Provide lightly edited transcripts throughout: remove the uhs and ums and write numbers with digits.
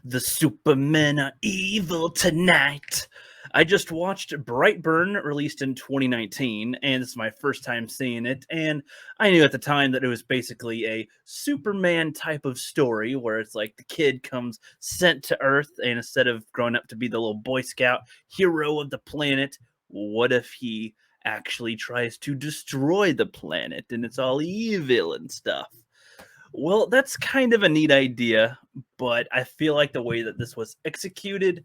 The Supermen are evil tonight. I just watched Brightburn, released in 2019, and it's my first time seeing it. And I knew at the time that it was basically a Superman type of story where it's like the kid comes sent to Earth, and instead of growing up to be the little Boy Scout hero of the planet, what if he actually tries to destroy the planet and it's all evil and stuff? Well, that's kind of a neat idea, but I feel like the way that this was executed,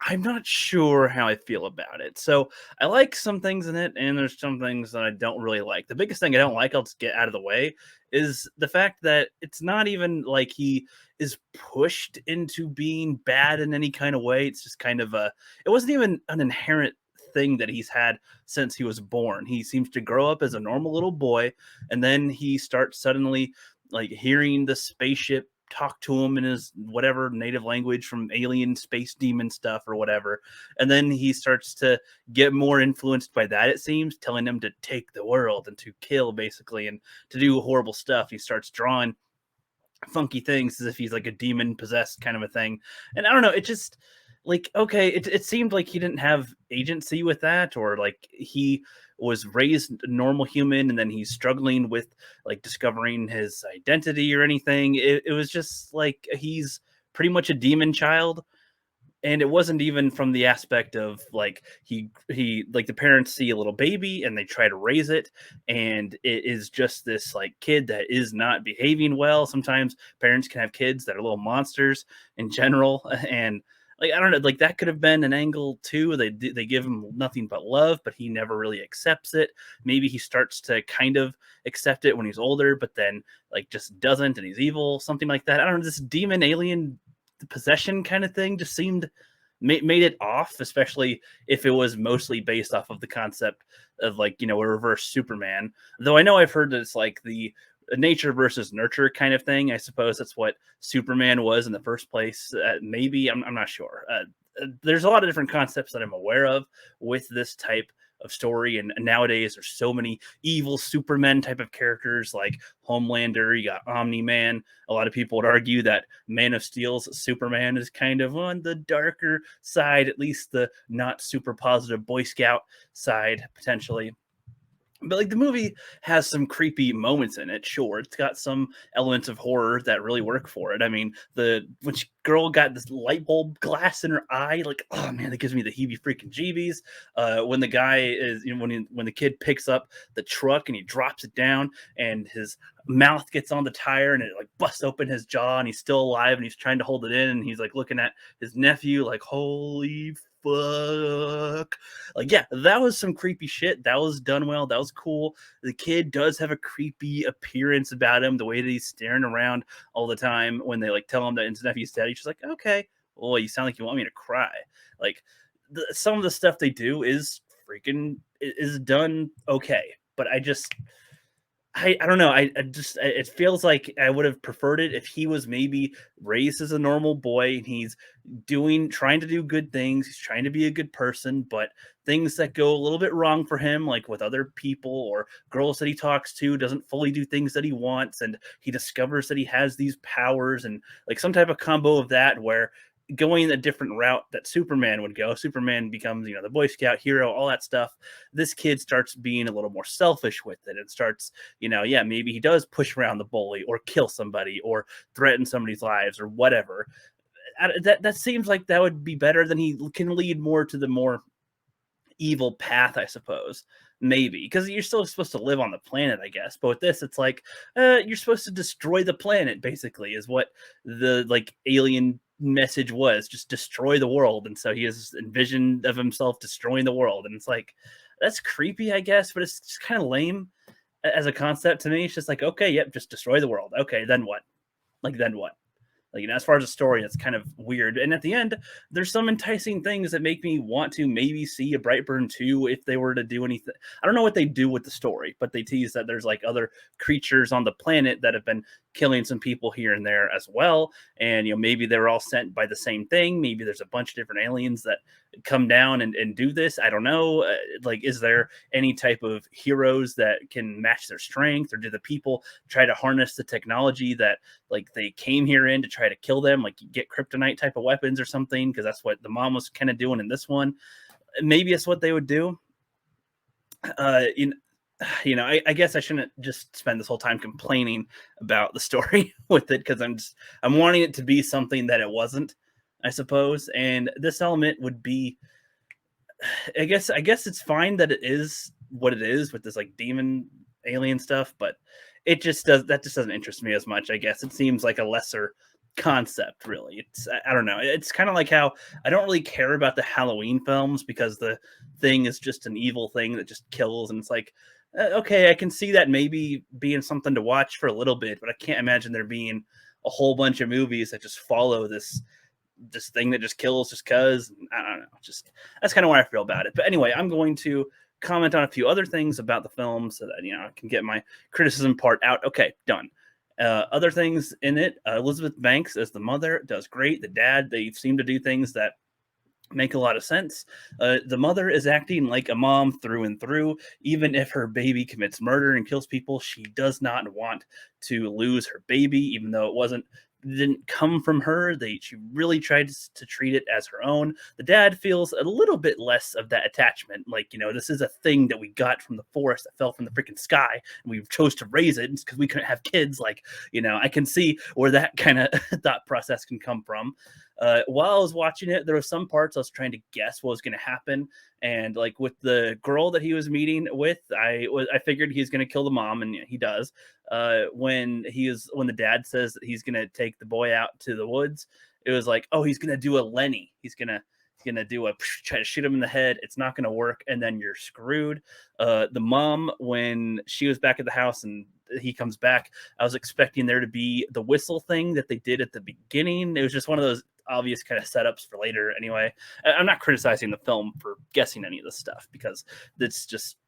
I'm not sure how I feel about it. So I like some things in it, and there's some things that I don't really like. The biggest thing I don't like, I'll just get out of the way, is the fact that it's not even like he is pushed into being bad in any kind of way. It's just kind of it wasn't even an inherent thing that he's had since he was born. He seems to grow up as a normal little boy, and then he starts suddenly like hearing the spaceship talk to him in his whatever native language from alien space demon stuff or whatever. And then he starts to get more influenced by that, it seems, telling him to take the world and to kill basically and to do horrible stuff. He starts drawing funky things as if he's like a demon possessed kind of a thing. And I don't know, it just like okay, it seemed like he didn't have agency with that, or like he was raised a normal human and then he's struggling with like discovering his identity or anything. It was just like he's pretty much a demon child, and it wasn't even from the aspect of like he like the parents see a little baby and they try to raise it, and it is just this like kid that is not behaving well. Sometimes parents can have kids that are little monsters in general, and like I don't know, like that could have been an angle too. They give him nothing but love, but he never really accepts it. Maybe he starts to kind of accept it when he's older, but then like just doesn't, and he's evil, something like that. I don't know. This demon alien possession kind of thing just seemed made it off, especially if it was mostly based off of the concept of like a reverse Superman. Though I know I've heard that it's like the nature versus nurture kind of thing. I suppose that's what Superman was in the first place. Maybe I'm not sure. There's a lot of different concepts that I'm aware of with this type of story, and nowadays there's so many evil Supermen type of characters like Homelander. You got Omni Man. A lot of people would argue that Man of Steel's Superman is kind of on the darker side, at least the not super positive Boy Scout side potentially. But like the movie has some creepy moments in it. Sure, it's got some elements of horror that really work for it. I mean, the when girl got this light bulb glass in her eye, like oh man, that gives me the heebie freaking jeebies. When the guy is, when the kid picks up the truck and he drops it down, and his mouth gets on the tire and it like busts open his jaw, and he's still alive and he's trying to hold it in, and he's like looking at his nephew like holy fuck. Like, yeah, that was some creepy shit. That was done well. That was cool. The kid does have a creepy appearance about him, the way that he's staring around all the time when they like tell him that his nephew's dead. He's just like, okay, well, you sound like you want me to cry. Like, some of the stuff they do is freaking is done okay, but I don't know. I just it feels like I would have preferred it if he was maybe raised as a normal boy and he's trying to do good things. He's trying to be a good person, but things that go a little bit wrong for him, like with other people or girls that he talks to, doesn't fully do things that he wants, and he discovers that he has these powers and like some type of combo of that where going a different route that Superman would go. Superman becomes, the Boy Scout hero, all that stuff. This kid starts being a little more selfish with it and starts, yeah, maybe he does push around the bully or kill somebody or threaten somebody's lives or whatever. That seems like that would be better than he can lead more to the more evil path, I suppose. Maybe because you're still supposed to live on the planet, I guess. But with this, it's like you're supposed to destroy the planet. Basically, is what the like alien message was. Just destroy the world, and so he has envisioned of himself destroying the world, and it's like that's creepy, I guess. But it's just kind of lame as a concept to me. It's just like okay, yep, just destroy the world. Okay, then what? Like then what? Like, as far as a story, that's kind of weird. And at the end, there's some enticing things that make me want to maybe see a Brightburn 2 if they were to do anything. I don't know what they do with the story, but they tease that there's like other creatures on the planet that have been killing some people here and there as well. And, maybe they were all sent by the same thing. Maybe there's a bunch of different aliens that come down and do this? I don't know. Like, is there any type of heroes that can match their strength, or do the people try to harness the technology that like they came here in to try to kill them, like get kryptonite type of weapons or something? Because that's what the mom was kind of doing in this one. Maybe it's what they would do. Uh, you know, I guess I shouldn't just spend this whole time complaining about the story with it because I'm wanting it to be something that it wasn't, I suppose. And this element would be, I guess it's fine that it is what it is with this like demon alien stuff, but it just doesn't interest me as much. I guess it seems like a lesser concept, really. I don't know. It's kind of like how I don't really care about the Halloween films because the thing is just an evil thing that just kills, and it's like, okay, I can see that maybe being something to watch for a little bit, but I can't imagine there being a whole bunch of movies that just follow this thing that just kills just cuz. I don't know. Just that's kind of what I feel about it. But anyway, I'm going to comment on a few other things about the film so that I can get my criticism part out. Okay, done. Other things in it, Elizabeth Banks as the mother does great. The dad, they seem to do things that make a lot of sense. The mother is acting like a mom through and through. Even if her baby commits murder and kills people, she does not want to lose her baby, even though didn't come from her. She really tried to treat it as her own. The dad feels a little bit less of that attachment. Like, this is a thing that we got from the forest that fell from the freaking sky, and we chose to raise it because we couldn't have kids. Like, I can see where that kind of thought process can come from. While I was watching it, there were some parts I was trying to guess what was going to happen, and like with the girl that he was meeting with, I figured he's going to kill the mom, and he does. When the dad says that he's going to take the boy out to the woods, it was like, oh, he's going to do a Lenny. He's gonna do try to shoot him in the head. It's not gonna work, and then you're screwed. The mom, when she was back at the house and he comes back, I was expecting there to be the whistle thing that they did at the beginning. It was just one of those obvious kind of setups for later. Anyway, I'm not criticizing the film for guessing any of this stuff because it's just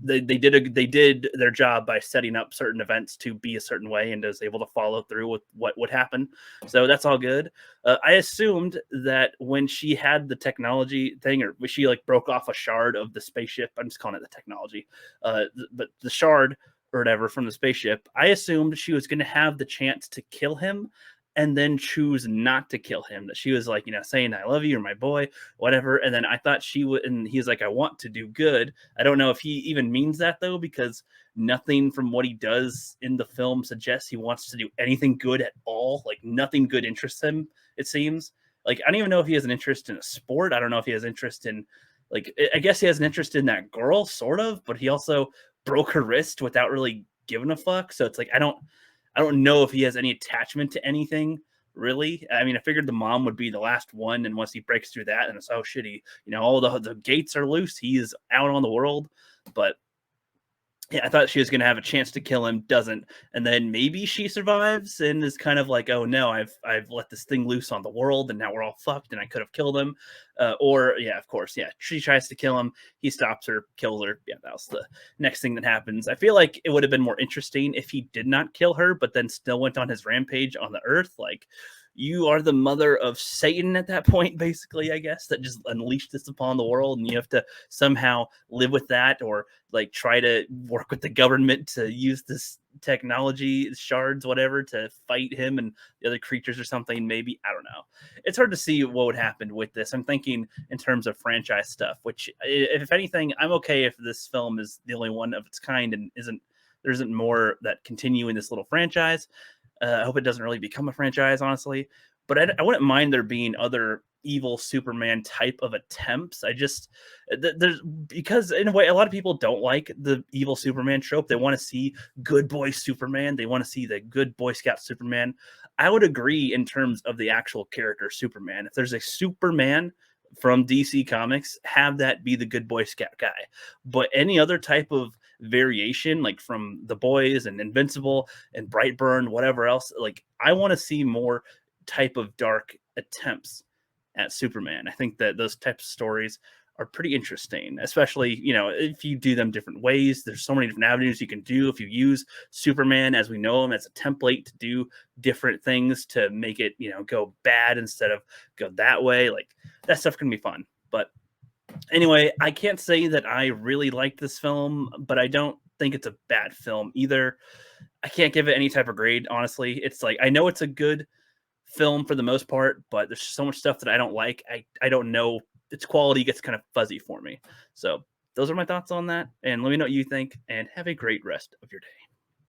they did their job by setting up certain events to be a certain way and was able to follow through with what would happen. So that's all good. I assumed that when she had the technology thing, or she like broke off a shard of the spaceship, I'm just calling it the technology, but the shard or whatever from the spaceship, I assumed she was going to have the chance to kill him and then choose not to kill him. That she was like, saying, I love you, you're my boy, whatever. And then I thought she would, and he's like, I want to do good. I don't know if he even means that though, because nothing from what he does in the film suggests he wants to do anything good at all. Like nothing good interests him, it seems. Like, I don't even know if he has an interest in a sport. I don't know if he has interest in, like, I guess he has an interest in that girl, sort of, but he also broke her wrist without really giving a fuck. So it's like, I don't know if he has any attachment to anything, really. I mean, I figured the mom would be the last one, and once he breaks through that, and it's oh shit, all the gates are loose. He is out on the world, but yeah, I thought she was going to have a chance to kill him, doesn't, and then maybe she survives and is kind of like, oh no, I've let this thing loose on the world, and now we're all fucked, and I could have killed him, or yeah, of course, yeah, she tries to kill him, he stops her, kills her. Yeah, that was the next thing that happens. I feel like it would have been more interesting if he did not kill her, but then still went on his rampage on the Earth, like. You are the mother of Satan at that point, basically, I guess, that just unleashed this upon the world, and you have to somehow live with that, or like try to work with the government to use this technology, shards, whatever, to fight him and the other creatures or something. Maybe, I don't know. It's hard to see what would happen with this. I'm thinking in terms of franchise stuff, which, if anything, I'm okay if this film is the only one of its kind and there isn't more that continue in this little franchise. I hope it doesn't really become a franchise, honestly. But I wouldn't mind there being other evil Superman type of attempts. There's because in a way, a lot of people don't like the evil Superman trope. They want to see good boy Superman. They want to see the good Boy Scout Superman. I would agree in terms of the actual character Superman. If there's a Superman from DC Comics, have that be the good Boy Scout guy. But any other type of variation, like from The Boys and Invincible and Brightburn, whatever else, like I want to see more type of dark attempts at Superman. I think that those types of stories are pretty interesting, especially, if you do them different ways. There's so many different avenues you can do if you use Superman as we know him as a template to do different things to make it, go bad instead of go that way. Like that stuff can be fun. But Anyway, I can't say that I really liked this film, but I don't think it's a bad film either. I can't give it any type of grade, honestly. It's like I know it's a good film for the most part, but there's so much stuff that I don't like. I don't know. Its quality gets kind of fuzzy for me. So those are my thoughts on that. And let me know what you think. And have a great rest of your day.